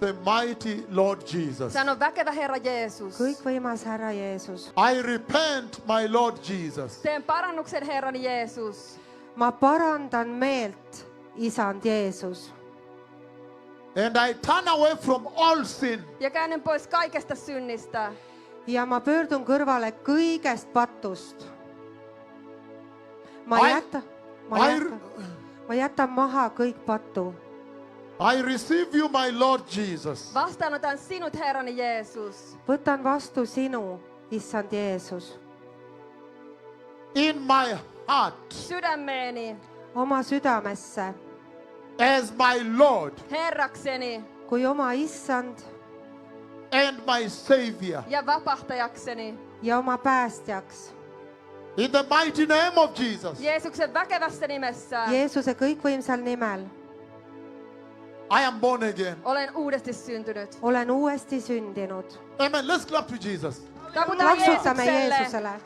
the mighty Lord Jesus. Sano väkevä Herra Jeesus. Kõikvõimas Herra Jeesus. I repent, my Lord Jesus. Teen parannuksen Herrani Jeesus. Ma parandan meelt, Isand Jeesus. And I turn away from all sin. Ja käännyn pois kaikesta synnistä. Ja ma pöördun kõrvale kõigest patust. Ma jätan maha kõik patu. I receive you, my Lord Jesus. Vastaanotan sinut Herrani Jeesus. Võtan vastu sinu, Issand Jeesus. In my heart. Sydämeeni. Oma südamesse. As my Lord. Herrakseni. Kui oma Issand. And my Savior. Ja vapahtajakseni. Ja oma päästjaks. In the mighty name of Jesus. Jeesuksen väkevässä nimessä. Jeesuse kõikvõimsal nimel. I am born again. Olen uudesti syntynyt. Olen uuesti sündinud. Amen. Let's clap to Jesus. Taputaan Plaksutame Jeesukselle. Jeesusele.